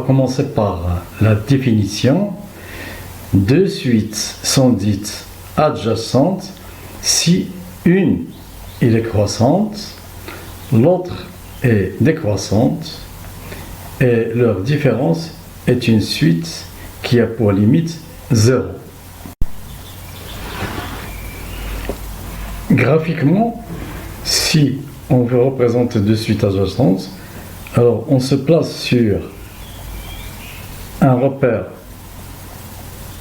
commencer par la définition. Deux suites sont dites adjacentes si une est croissante, l'autre est décroissante et leur différence est une suite qui a pour limite 0. Graphiquement, si on veut représenter deux suites adjacentes, alors on se place sur un repère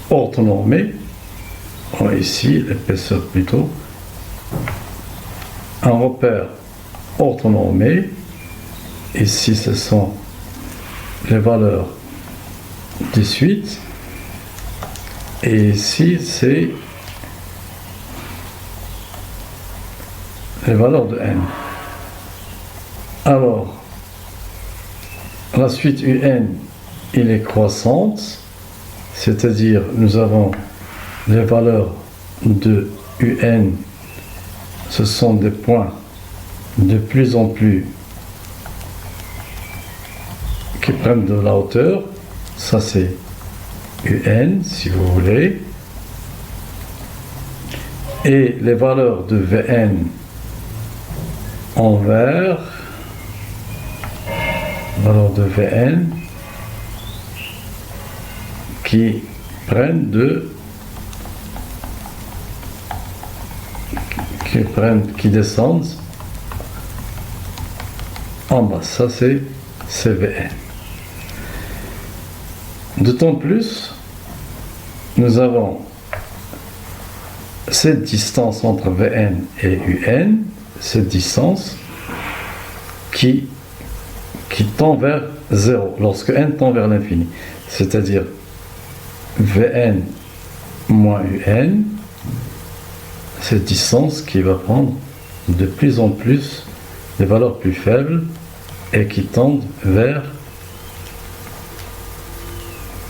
orthonormé, ici l'épaisseur plutôt, un repère orthonormé, ici ce sont les valeurs des suites, et ici c'est les valeurs de n. Alors, la suite UN, elle est croissante, c'est-à-dire nous avons les valeurs de UN, ce sont des points de plus en plus qui prennent de la hauteur, ça c'est UN si vous voulez, et les valeurs de VN en vert, valeurs de Vn qui descendent en bas, ça c'est CVN. D'autant plus, nous avons cette distance entre Vn et Un, cette distance qui tend vers 0, lorsque n tend vers l'infini, c'est-à-dire Vn moins Un, cette distance qui va prendre de plus en plus des valeurs plus faibles et qui tendent vers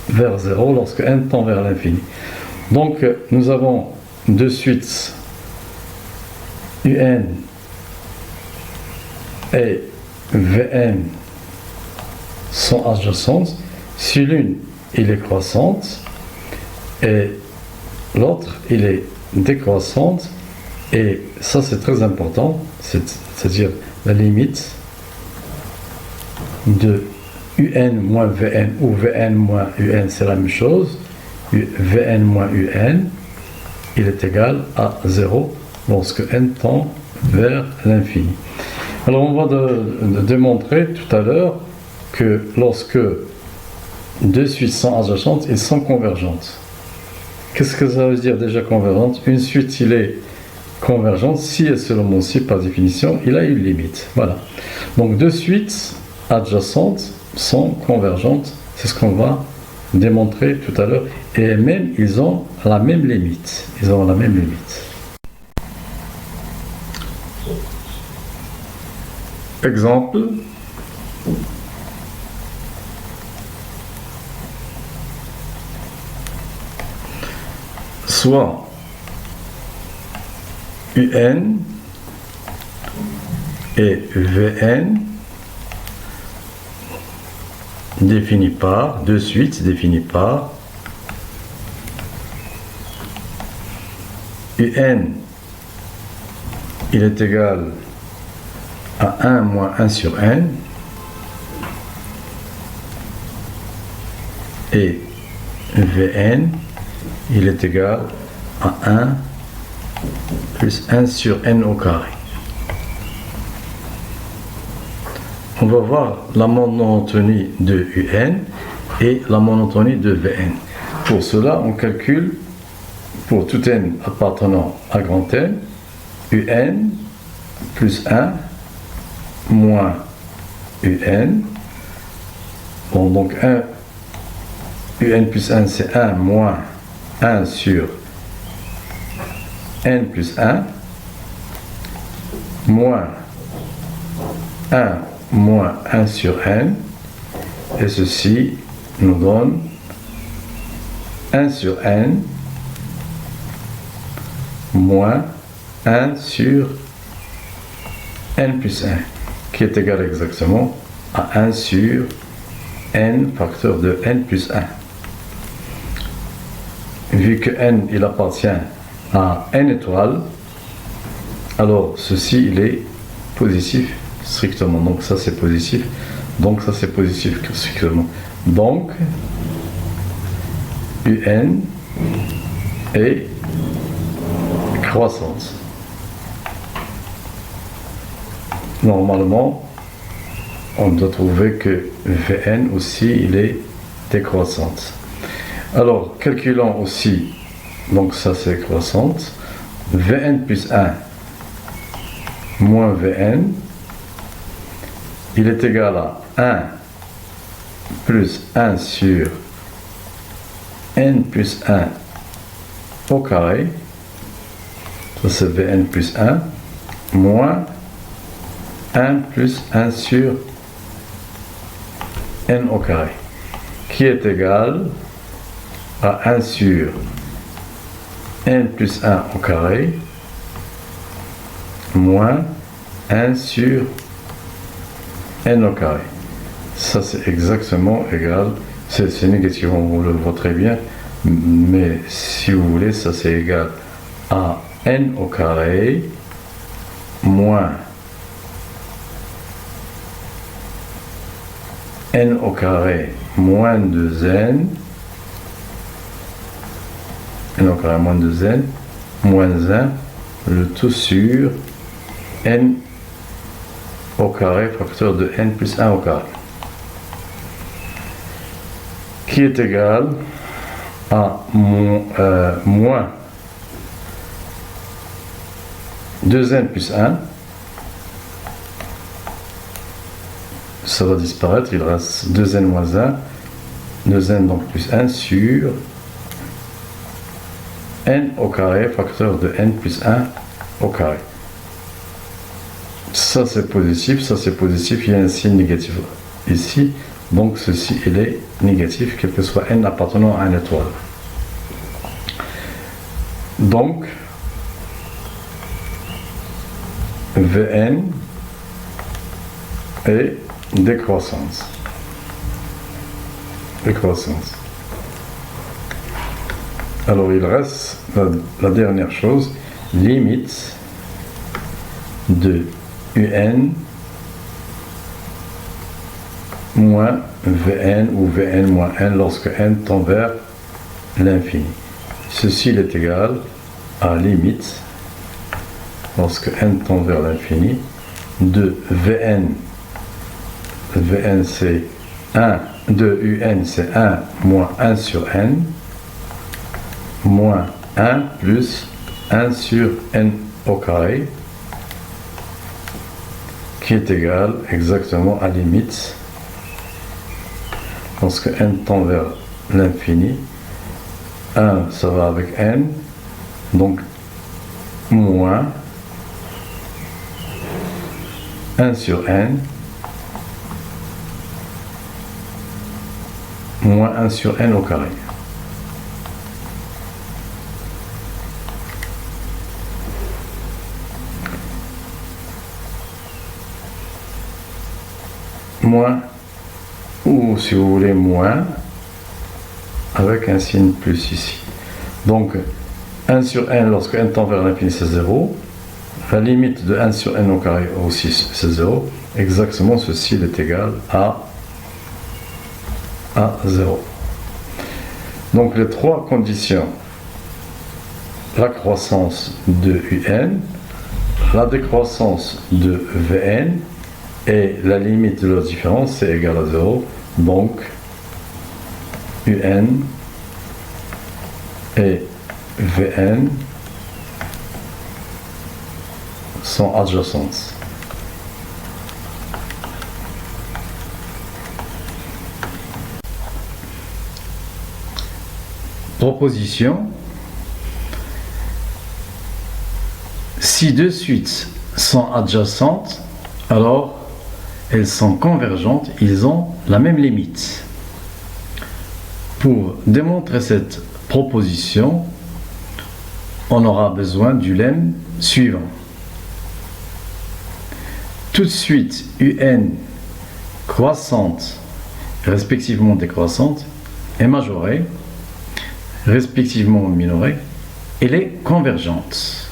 0 lorsque n tend vers l'infini. Donc nous avons deux suites Un et Vn sont adjacentes si l'une est croissante et l'autre est décroissante, et ça c'est très important, c'est-à-dire la limite de Un moins Vn ou Vn moins Un, c'est la même chose, Vn moins Un il est égal à 0 lorsque n tend vers l'infini. Alors on va démontrer tout à l'heure que lorsque deux suites sont adjacentes, elles sont convergentes. Qu'est-ce que ça veut dire déjà convergente? Une suite, il est convergente si et seulement si, par définition, il a une limite. Voilà. Donc deux suites adjacentes sont convergentes, c'est ce qu'on va démontrer tout à l'heure, et même ils ont la même limite. Ils ont la même limite. Exemple. Soit UN et VN définis par, deux suites définies par UN, il est égal à 1 moins 1 sur N, et Vn, il est égal à 1 plus 1 sur N au carré. On va voir la monotonie de Un et la monotonie de Vn. Pour cela, on calcule pour tout n appartenant à grand N, Un plus 1 moins Un. Bon, donc 1, Un plus 1, c'est 1 moins 1 sur N plus 1, moins 1 moins 1 sur N, et ceci nous donne 1 sur N moins 1 sur N plus 1, qui est égal exactement à 1 sur n facteur de n plus 1. Vu que n il appartient à n étoiles, alors ceci il est positif strictement. Donc ça c'est positif, donc ça c'est positif strictement. Donc un est croissante. Normalement, on doit trouver que Vn aussi il est décroissante. Alors, calculons aussi, donc ça c'est croissante, Vn plus 1 moins Vn, il est égal à 1 plus 1 sur n plus 1 au carré, ça c'est Vn plus 1, moins 1 plus 1 sur n au carré, qui est égal à 1 sur n plus 1 au carré, moins 1 sur n au carré. Ça c'est exactement égal, c'est négatif, on le voit très bien, mais si vous voulez, ça c'est égal à n au carré moins n au carré moins 2n, n au carré moins 2n, moins 1, le tout sur n au carré facteur de n plus 1 au carré, qui est égal à moins 2n plus 1, ça va disparaître, il reste 2n moins 1, 2n donc plus 1 sur n au carré facteur de n plus 1 au carré. Ça c'est positif, il y a un signe négatif ici, donc ceci il est négatif, quel que soit n appartenant à une étoile. Donc Vn est décroissance. Alors il reste la dernière chose, limite de un moins Vn ou Vn moins n lorsque n tend vers l'infini. Ceci il est égal à limite, lorsque n tend vers l'infini, de Vn c'est 1, de un c'est 1 moins 1 sur n, moins 1 plus 1 sur n au carré, qui est égal exactement à limite, lorsque n tend vers l'infini, 1 ça va avec n, donc moins 1 sur n, moins 1 sur n au carré. Moins, ou si vous voulez moins, avec un signe plus ici. Donc 1 sur n lorsque n tend vers l'infini c'est 0, la limite de 1 sur n au carré aussi c'est 0, exactement ceci est égal à 0. Donc les trois conditions, la croissance de un, la décroissance de Vn et la limite de leur différence c'est égal à 0, donc un et Vn sont adjacentes. Proposition: si deux suites sont adjacentes, alors elles sont convergentes, ils ont la même limite. Pour démontrer cette proposition, on aura besoin du lemme suivant. Toute suite un croissante respectivement décroissante et majorée, respectivement minorée, elle est convergente.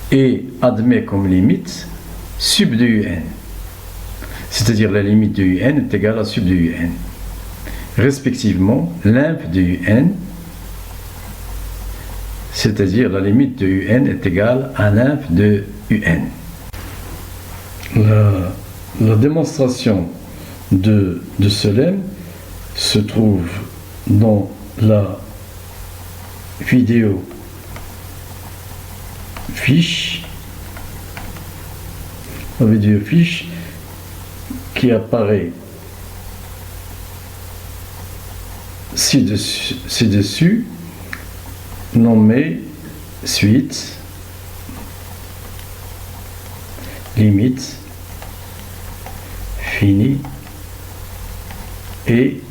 Et admet comme limite sub de un, c'est-à-dire la limite de un est égale à sub de un. Respectivement, l'inf de un, c'est-à-dire la limite de un est égale à l'inf de un. La démonstration de ce lemme se trouve dans la vidéo fiche, qui apparaît ci-dessus, nommée suite, limite, fini et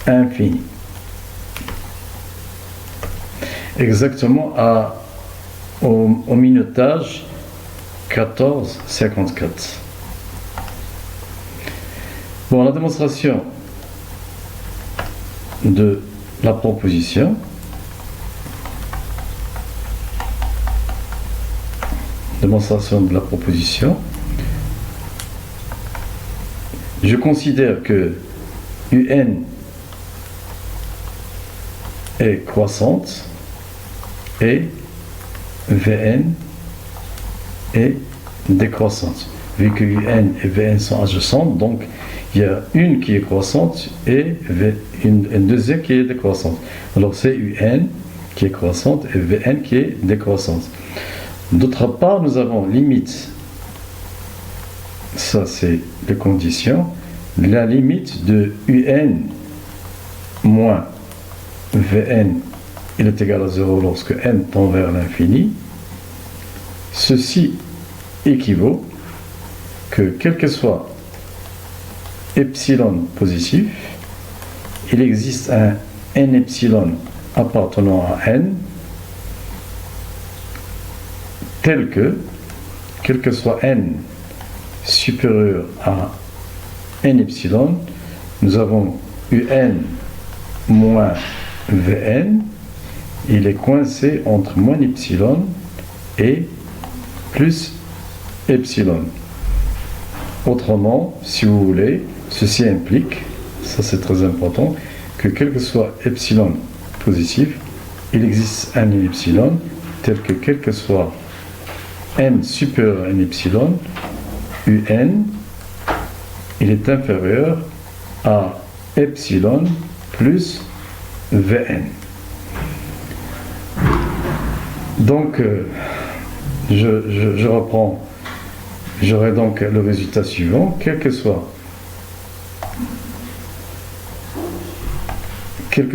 infini. Exactement au minutage 14,54. Bon, la démonstration de la proposition. Démonstration de la proposition. Je considère que UN est croissante et Vn est décroissante. Vu que UN et Vn sont adjacentes, donc il y a une qui est croissante et une deuxième qui est décroissante. Alors c'est UN qui est croissante et Vn qui est décroissante. D'autre part, nous avons limite, ça c'est les conditions, la limite de UN moins Vn il est égal à 0 lorsque n tend vers l'infini. Ceci équivaut que quel que soit epsilon positif, il existe un n epsilon appartenant à n tel que, quel que soit n supérieur à n epsilon, nous avons un moins Vn, il est coincé entre moins epsilon et plus epsilon. Autrement, si vous voulez, ceci implique, ça c'est très important, que quel que soit epsilon positif, il existe un epsilon tel que quel que soit n supérieur à n epsilon, un, il est inférieur à epsilon plus Vn. Donc, je reprends, j'aurai donc le résultat suivant, quel que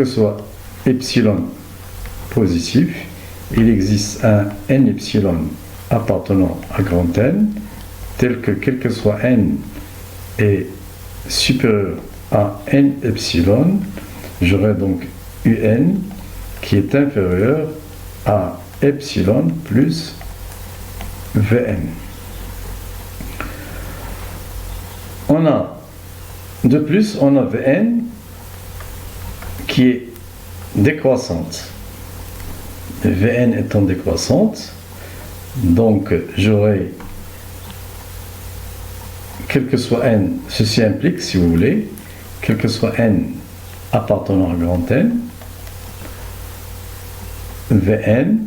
soit epsilon positif, il existe un n epsilon appartenant à grand N, tel que quel que soit n est supérieur à n epsilon, j'aurai donc un qui est inférieur à epsilon plus Vn. De plus, on a Vn qui est décroissante. Vn étant décroissante, donc j'aurai, quel que soit n, ceci implique, si vous voulez, quel que soit n appartenant à grand N, Vn,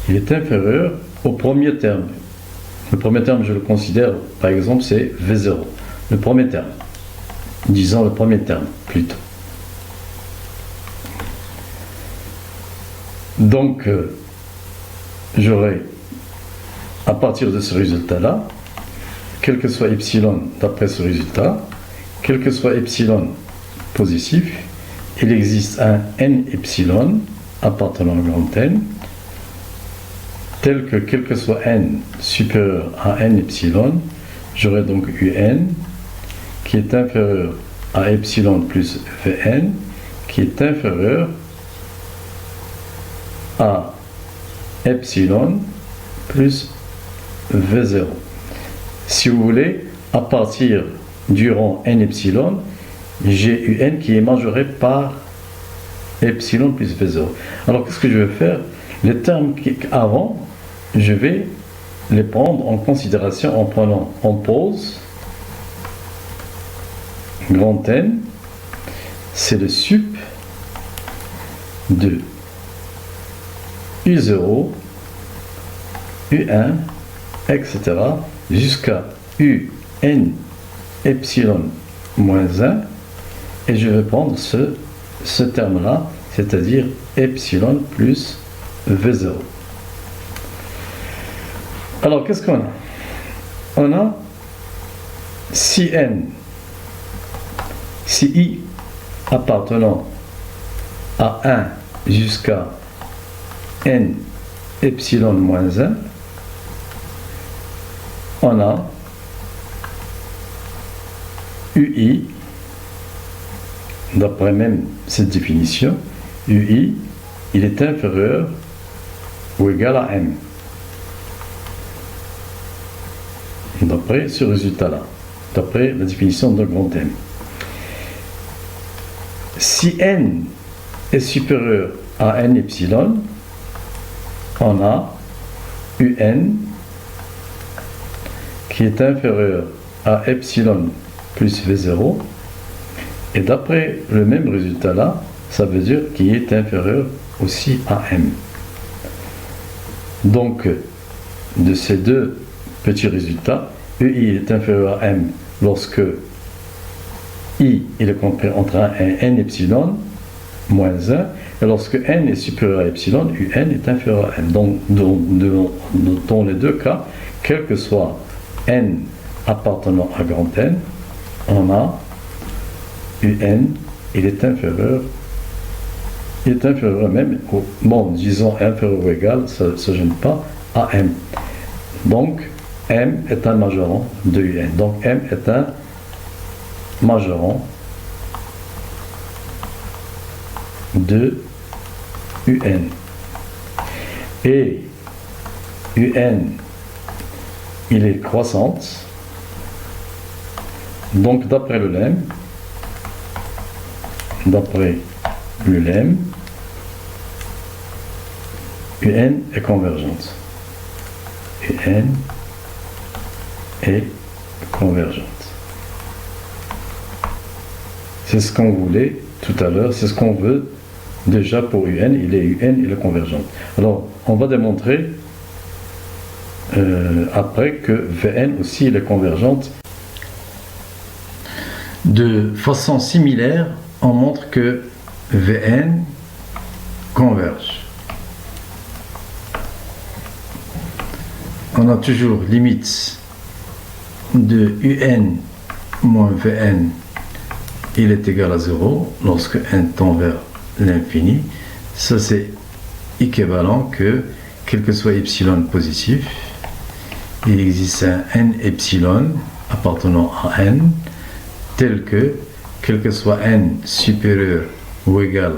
il est inférieur au premier terme. Le premier terme, je le considère, par exemple, c'est V0. Le premier terme. Disons le premier terme, plutôt. Donc, j'aurai, à partir de ce résultat-là, quel que soit epsilon d'après ce résultat, quel que soit epsilon positif, il existe un n epsilon appartenant à grand N, tel que quel que soit n supérieur à n epsilon, j'aurai donc un qui est inférieur à epsilon plus Vn, qui est inférieur à epsilon plus V0. Si vous voulez, à partir du rang n epsilon, j'ai un qui est majoré par epsilon plus V0. Alors qu'est-ce que je vais faire? Les termes avant, je vais les prendre en considération en prenant en pause grand N, c'est le sup de U0, U1, etc. jusqu'à UN epsilon moins 1, et je vais prendre ce terme-là, c'est-à-dire epsilon plus V0. Alors, qu'est-ce qu'on a? On a si I appartenant à 1 jusqu'à N epsilon moins 1, on a UI, d'après même cette définition, UI, il est inférieur ou égal à M. D'après ce résultat-là, d'après la définition de grand M. Si N est supérieur à N epsilon, on a UN qui est inférieur à epsilon plus V0, et d'après le même résultat-là, ça veut dire qu'il est inférieur aussi à M. Donc, de ces deux petits résultats, UI est inférieur à M lorsque I il est compris entre 1 et N epsilon moins 1, et lorsque N est supérieur à epsilon, UN est inférieur à M. Donc, dans les deux cas, quel que soit N appartenant à grand N, on a UN, il est inférieur même, bon, disons inférieur ou égal, ça ne se gêne pas, à M. Donc, M est un majorant de UN. Donc, M est un majorant de UN. Et UN, il est croissante. Donc, d'après le lemme, UN est convergente. UN est convergente. C'est ce qu'on voulait tout à l'heure, c'est ce qu'on veut déjà pour UN, il est convergente. Alors, on va démontrer après que VN aussi il est convergente. De façon similaire, on montre que VN converge. On a toujours limite de UN moins VN, il est égal à 0 lorsque n tend vers l'infini. Ça c'est équivalent que, quel que soit epsilon positif, il existe un n epsilon appartenant à n, tel que, quel que soit n supérieur ou égal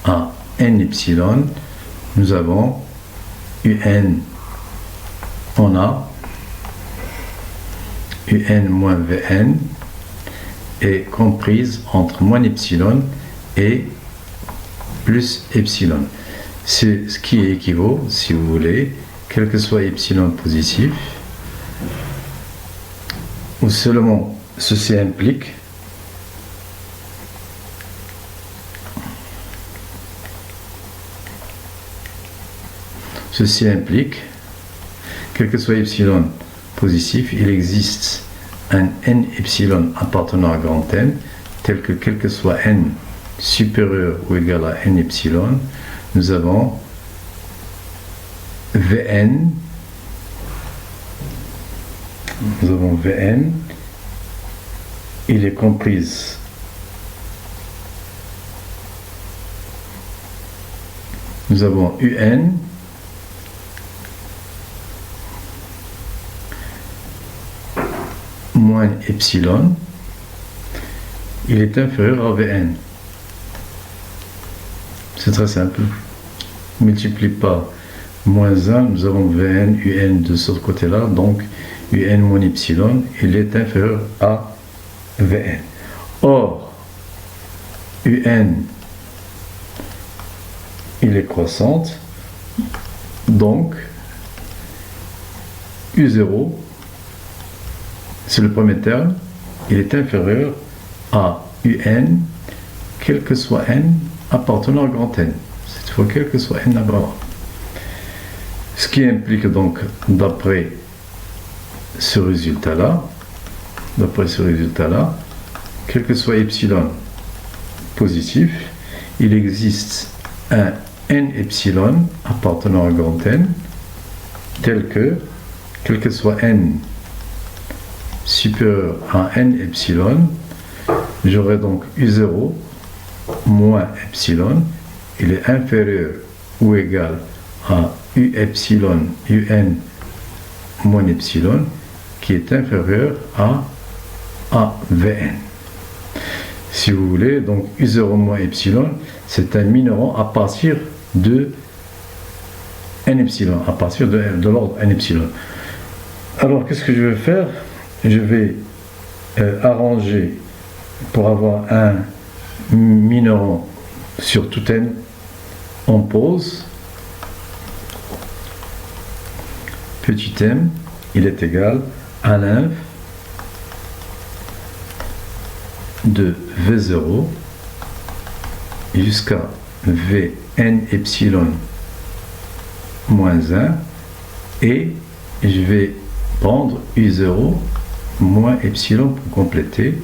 à n epsilon, nous avons UN, on a UN moins Vn est comprise entre moins epsilon et plus epsilon. C'est ce qui équivaut, si vous voulez, quel que soit epsilon positif, ou seulement ceci implique quel que soit epsilon positif, il existe un n epsilon appartenant à grand N, tel que quel que soit n supérieur ou égal à n epsilon, nous avons Vn, il est comprise nous avons UN moins epsilon, il est inférieur à Vn. C'est très simple. Multiplie par moins 1, nous avons Vn, Un de ce côté-là, donc Un moins epsilon, il est inférieur à Vn. Or, Un, il est croissante, donc U0, c'est le premier terme, il est inférieur à Un, quel que soit n appartenant à grand N. Cette fois, quel que soit n à grand. Ce qui implique donc, d'après ce résultat-là, quel que soit epsilon positif, il existe un n epsilon appartenant à grand N, tel que, quel que soit n supérieur à n epsilon, j'aurai donc U0 moins epsilon, il est inférieur ou égal à U epsilon, Un moins epsilon, qui est inférieur à Vn. Si vous voulez, donc U0 moins epsilon, c'est un minérant à partir de n epsilon, à partir de l'ordre n epsilon. Alors, qu'est-ce que je vais faire? Je vais arranger pour avoir un minérant sur tout n en pause. Petit m, il est égal à l'inf de V0 jusqu'à Vn epsilon moins 1, et je vais prendre U0 moins epsilon pour compléter.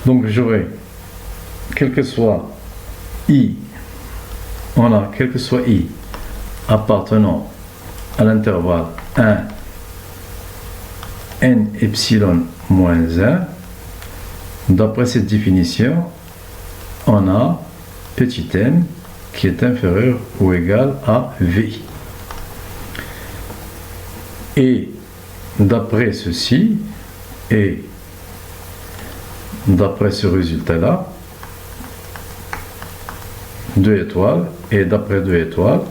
Donc j'aurai, quel que soit I, on a quel que soit I appartenant à l'intervalle 1 n epsilon moins 1, d'après cette définition, on a petit n qui est inférieur ou égal à Vi. Et d'après ceci, et d'après ce résultat-là, 2 étoiles, et d'après 2 étoiles,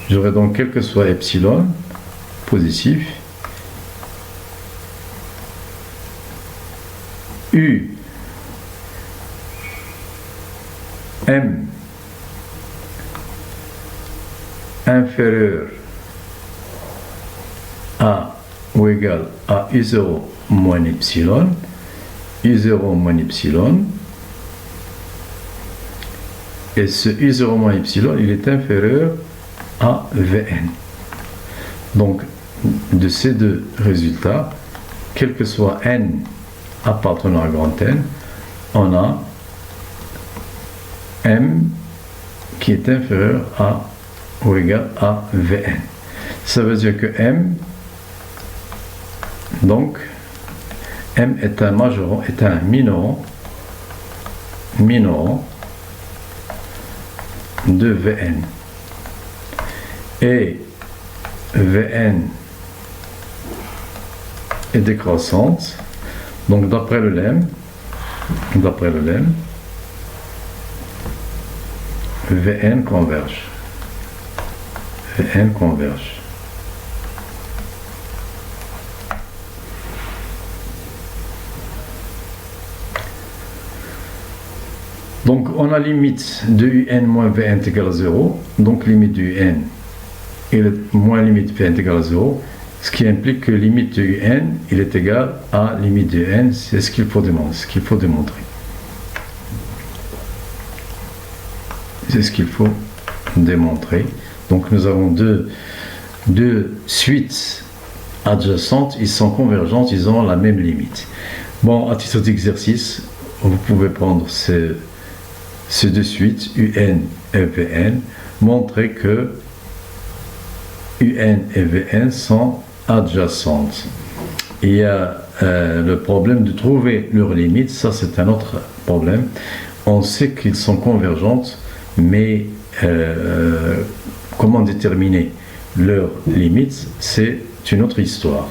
j'aurai donc quel que soit epsilon positif, U M inférieur à ou égal à U0 moins epsilon, U0 moins epsilon, et ce U0 moins epsilon, il est inférieur à Vn. Donc, de ces deux résultats, quel que soit n appartenant à grand N, on a m qui est inférieur à ou égal à Vn. Ça veut dire que m, donc, m est un majorant, est un minorant de Vn. Et Vn est décroissante, donc d'après le lemme, Vn converge. Vn converge. Donc on a limite de Un moins Vn égale à 0, donc limite de Un et moins limite Vn égale à 0, ce qui implique que limite de Un il est égal à limite de N, c'est ce qu'il faut démontrer. C'est ce qu'il faut démontrer. Donc nous avons deux suites adjacentes, ils sont convergentes, ils ont la même limite. Bon, à titre d'exercice, vous pouvez prendre ces deux suites, Un et Vn, montrer que Un et Vn sont adjacentes. Il y a le problème de trouver leurs limites, ça c'est un autre problème. On sait qu'ils sont convergentes, mais comment déterminer leurs limites, c'est une autre histoire.